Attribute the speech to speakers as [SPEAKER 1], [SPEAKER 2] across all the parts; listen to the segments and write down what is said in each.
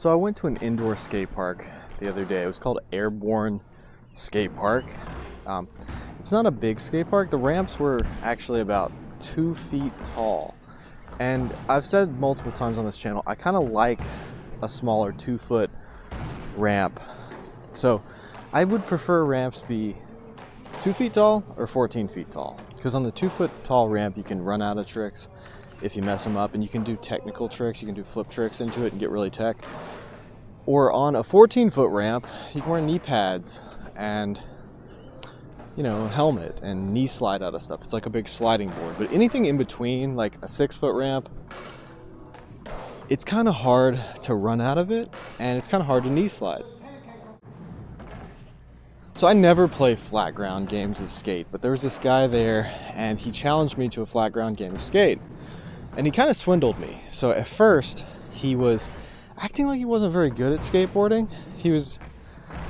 [SPEAKER 1] So I went to an indoor skate park the other day. It was called Airborne Skate Park. It's not a big skate park. The ramps were actually about 2 feet tall. And I've said multiple times on this channel, I kind of like a smaller 2-foot ramp. So I would prefer ramps be 2 feet tall or 14 feet tall. Because on the 2-foot tall ramp, you can run out of tricks if you mess them up, and you can do technical tricks. You can do flip tricks into it and get really tech. Or on a 14-foot ramp, you can wear knee pads and, you know, helmet and knee slide out of stuff. It's like a big sliding board. But anything in between, like a 6-foot ramp, it's kind of hard to run out of it, and it's kind of hard to knee slide. So I never play flat ground games of skate, but there was this guy there, and he challenged me to a flat ground game of skate. And he kind of swindled me. So at first, he was acting like he wasn't very good at skateboarding. He was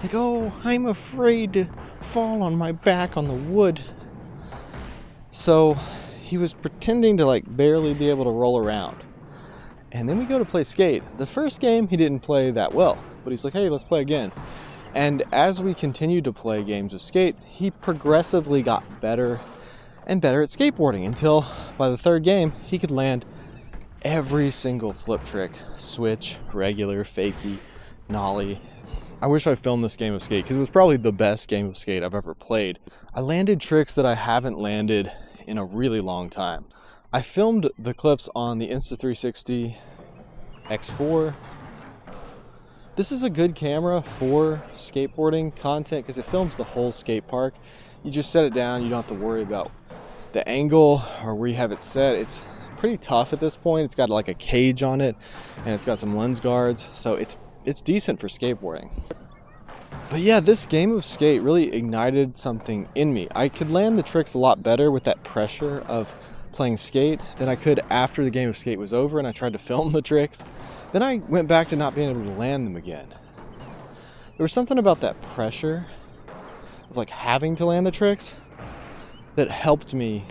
[SPEAKER 1] like, "Oh, I'm afraid to fall on my back on the wood." So he was pretending to like barely be able to roll around. And then we go to play skate. The first game, he didn't play that well, but he's like, "Hey, let's play again." And as we continued to play games of skate, he progressively got better and better at skateboarding until by the third game, he could land every single flip trick, switch, regular, fakie, nollie. I wish I filmed this game of skate because it was probably the best game of skate I've ever played. I landed tricks that I haven't landed in a really long time. I filmed the clips on the Insta360 X4. This is a good camera for skateboarding content because it films the whole skate park. You just set it down, you don't have to worry about the angle or where you have it set. It's pretty tough at this point. It's got like a cage on it, and it's got some lens guards, so it's decent for skateboarding. But yeah, this game of skate really ignited something in me. I could land the tricks a lot better with that pressure of playing skate than I could after the game of skate was over and I tried to film the tricks. Then I went back to not being able to land them again. There was something about that pressure of like having to land the tricks that helped me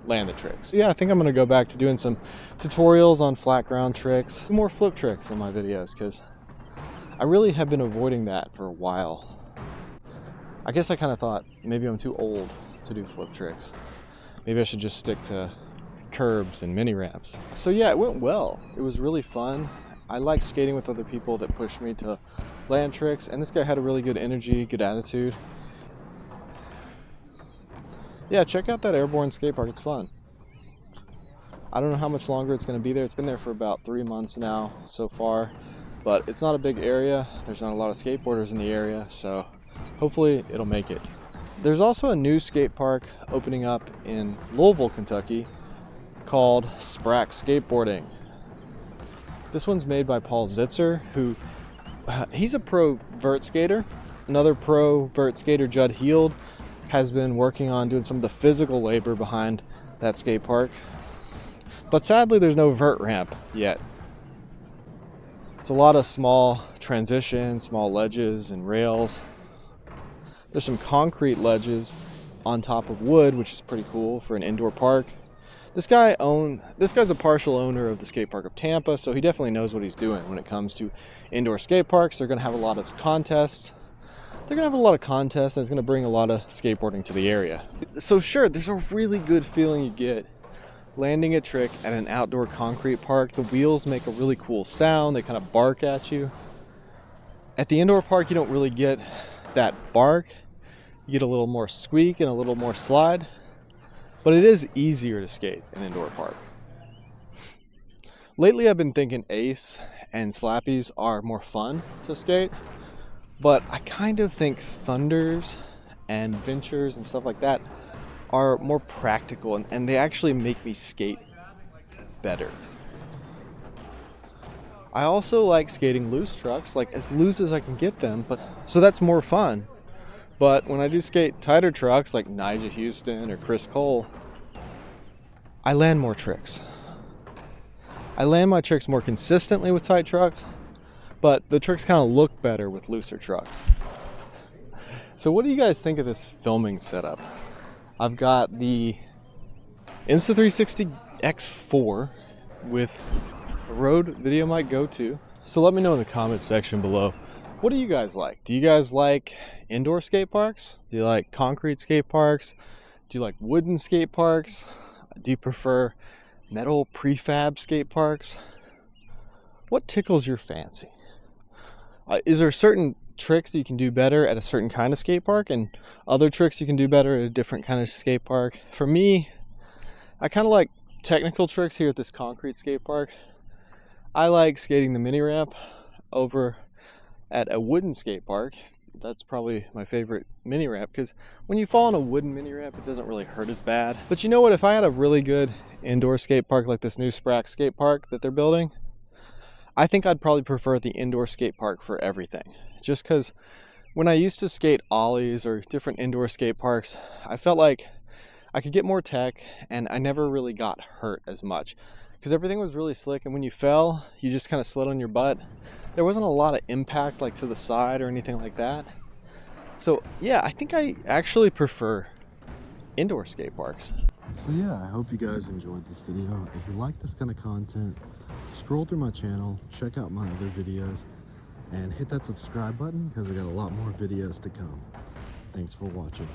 [SPEAKER 1] land the tricks. Yeah, I think I'm gonna go back to doing some tutorials on flat ground tricks, more flip tricks in my videos, because I really have been avoiding that for a while. I guess I kind of thought maybe I'm too old to do flip tricks. Maybe I should just stick to curbs and mini ramps. So yeah, it went well. It was really fun. I like skating with other people that push me to land tricks, and this guy had a really good energy, good attitude. Yeah, check out that Airborne skate park. It's fun. I don't know how much longer it's going to be there. It's been there for about 3 months now so far, but it's not a big area. There's not a lot of skateboarders in the area, so hopefully it'll make it. There's also a new skate park opening up in Louisville, Kentucky called Sprack Skateboarding. This one's made by Paul Zitzer, who he's a pro vert skater. Another pro vert skater, Judd Heald, has been working on doing some of the physical labor behind that skate park. But sadly, there's no vert ramp yet. It's a lot of small transitions, small ledges and rails. There's some concrete ledges on top of wood, which is pretty cool for an indoor park. This guy's a partial owner of the skate park of Tampa, so he definitely knows what he's doing when it comes to indoor skate parks. They're gonna have a lot of contests. And it's going to bring a lot of skateboarding to the area. So sure, there's a really good feeling you get landing a trick at an outdoor concrete park. The wheels make a really cool sound. They kind of bark at you. At the indoor park, you don't really get that bark. You get a little more squeak and a little more slide. But it is easier to skate in an indoor park. Lately, I've been thinking Ace and Slappies are more fun to skate. But I kind of think Thunders and Ventures and stuff like that are more practical, and they actually make me skate better. I also like skating loose trucks, like as loose as I can get them, so that's more fun. But when I do skate tighter trucks like Nyjah Huston or Chris Cole, I land more tricks. I land my tricks more consistently with tight trucks, but the tricks kind of look better with looser trucks. So what do you guys think of this filming setup? I've got the Insta360 X4 with a Rode Video Mic Go 2, So let me know in the comments section below, what do you guys like? Do you guys like indoor skate parks? Do you like concrete skate parks? Do you like wooden skate parks? Do you prefer metal prefab skate parks? What tickles your fancy? Is there certain tricks that you can do better at a certain kind of skate park and other tricks you can do better at a different kind of skate park? For me, I kind of like technical tricks here at this concrete skate park. I like skating the mini ramp over at a wooden skate park. That's probably my favorite mini ramp because when you fall on a wooden mini ramp, it doesn't really hurt as bad. But you know what? If I had a really good indoor skate park like this new Sprack skate park that they're building, I think I'd probably prefer the indoor skate park for everything. Just because when I used to skate ollies or different indoor skate parks, I felt like I could get more tech and I never really got hurt as much because everything was really slick, and when you fell, you just kind of slid on your butt. There wasn't a lot of impact like to the side or anything like that. So yeah, I think I actually prefer indoor skate parks. So yeah, I hope you guys enjoyed this video. If you like this kind of content, scroll through my channel, check out my other videos, and hit that subscribe button because I got a lot more videos to come. Thanks for watching.